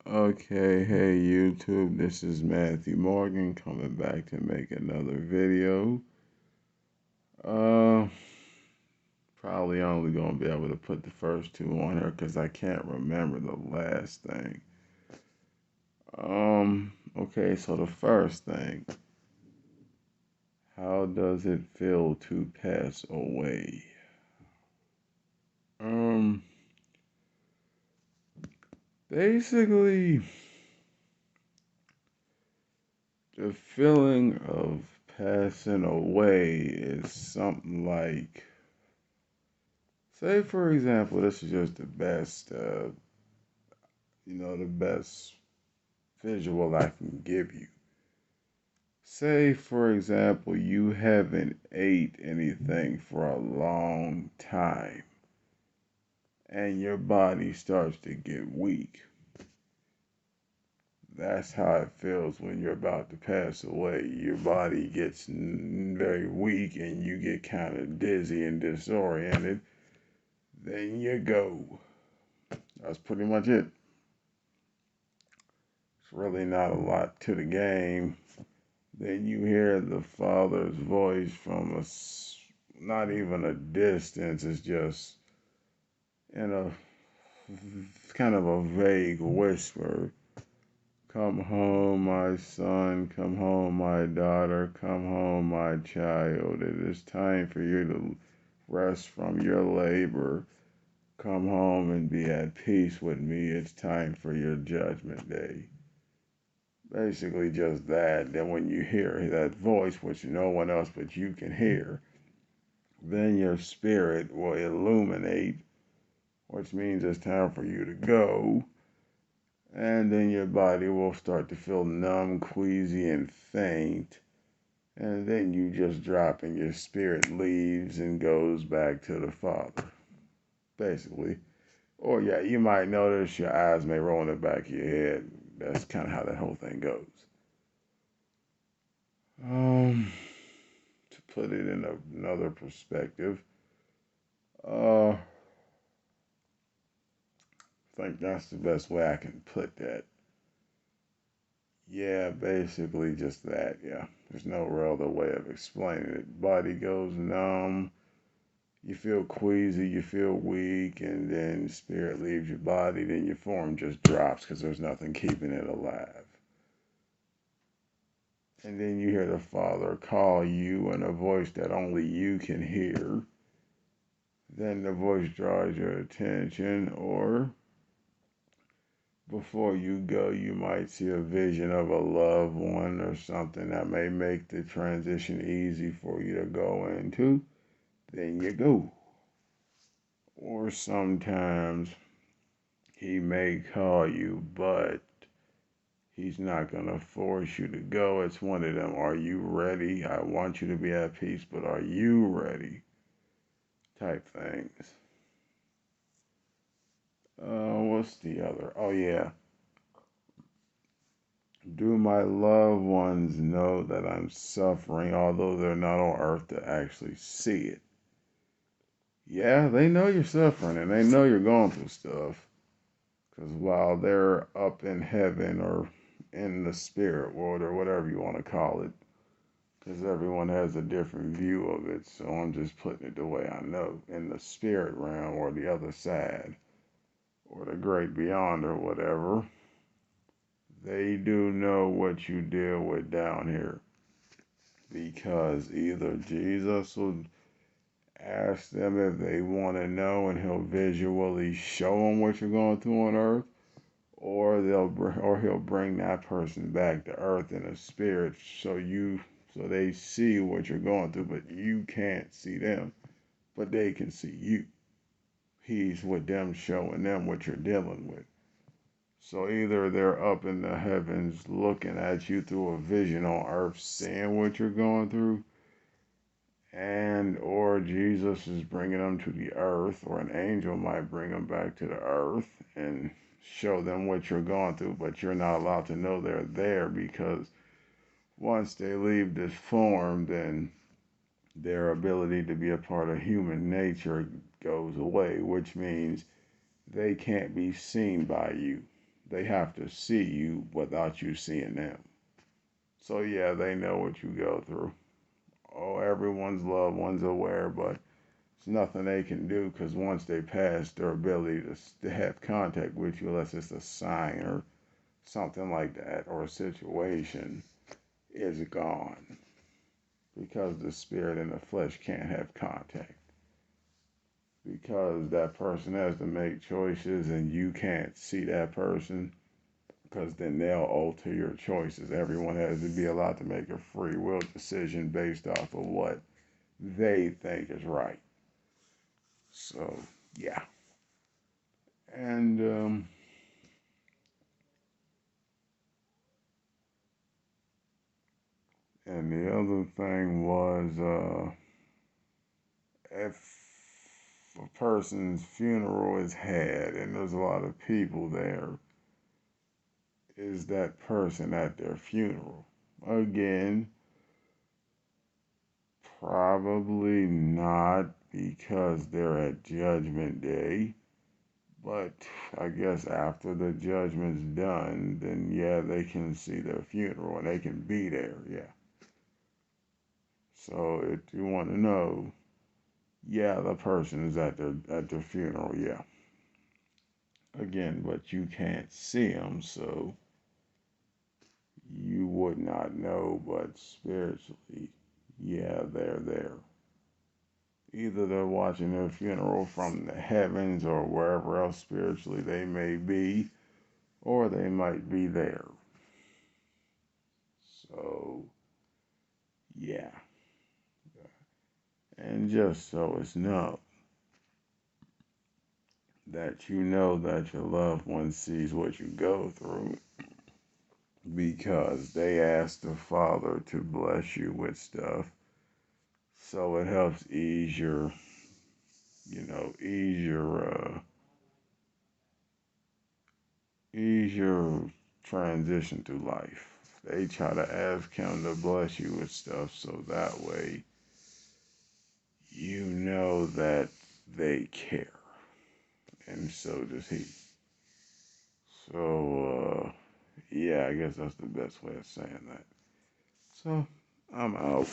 Okay, hey YouTube, this is Matthew Morgan coming back to make another video. Uh, Probably only gonna be able to put the first two on here because I can't remember the last thing. Okay, so the first thing, how does it feel to pass away? Um, Basically, the feeling of passing away is something like, say, for example, this is just the best, the best visual I can give you. Say, for example, you haven't ate anything for a long time and your body starts to get weak. That's how it feels when you're about to pass away. Your body gets very weak and you get kind of dizzy and disoriented. Then you go. That's pretty much it. It's really not a lot to the game. Then you hear the Father's voice from not even a distance. It's just in a kind of a vague whisper. Come home, my son. Come home, my daughter. Come home, my child. It is time for you to rest from your labor. Come home and be at peace with me. It's time for your judgment day. Basically just that. Then when you hear that voice, which no one else but you can hear, then your spirit will illuminate, which means it's time for you to go. And then your body will start to feel numb, queasy, and faint. And then you just drop and your spirit leaves and goes back to the Father, basically. Or yeah, you might notice your eyes may roll in the back of your head. That's kind of how that whole thing goes. To put it in another perspective, I think that's the best way I can put that. Yeah, basically just that. Yeah, there's no real other way of explaining it. Body goes numb, you feel queasy, you feel weak, and then spirit leaves your body, then your form just drops because there's nothing keeping it alive. And then you hear the Father call you in a voice that only you can hear. Then the voice draws your attention, or before you go, you might see a vision of a loved one or something that may make the transition easy for you to go into. Then you go. Or sometimes he may call you, but he's not going to force you to go. It's one of them, are you ready? I want you to be at peace, but are you ready? Type things. What's the other? Oh, yeah. Do my loved ones know that I'm suffering, although they're not on earth to actually see it? Yeah, they know you're suffering and they know you're going through stuff. Because while they're up in heaven or in the spirit world or whatever you want to call it, because everyone has a different view of it, so I'm just putting it the way I know. In the spirit realm or the other side or the great beyond or whatever, they do know what you deal with down here. Because either Jesus will ask them if they want to know and he'll visually show them what you're going through on earth, or he'll bring that person back to earth in a spirit so they see what you're going through, but you can't see them, but they can see you. He's with them, showing them what you're dealing with. So either they're up in the heavens looking at you through a vision on earth, seeing what you're going through, and or Jesus is bringing them to the earth, or an angel might bring them back to the earth and show them what you're going through, but you're not allowed to know they're there, because once they leave this form, then their ability to be a part of human nature goes away, which means they can't be seen by you. they have to see you without you seeing them. So yeah, they know what you go through. Oh, everyone's loved one's aware, but it's nothing they can do because once they pass their ability to have contact with you, unless it's a sign or something like that, or a situation, is gone because the spirit and the flesh can't have contact. Because that person has to make choices and you can't see that person, because then they'll alter your choices. Everyone has to be allowed to make a free will decision based off of what they think is right. So, yeah. And and the other thing was, if a person's funeral is had and there's a lot of people there, is that person at their funeral? Again, probably not, because they're at Judgment Day. But I guess after the judgment's done, then yeah, they can see their funeral and they can be there, yeah. So if you want to know, yeah, the person is at their funeral, yeah. Again, but you can't see them, so you would not know, but spiritually, yeah, they're there. Either they're watching their funeral from the heavens or wherever else spiritually they may be, or they might be there. So, yeah. And just so it's known that you know that your loved one sees what you go through, because they asked the Father to bless you with stuff. So it helps ease your, ease your transition through life. They try to ask him to bless you with stuff so that way you know that they care. And so does he. So, yeah, I guess that's the best way of saying that. So, I'm out.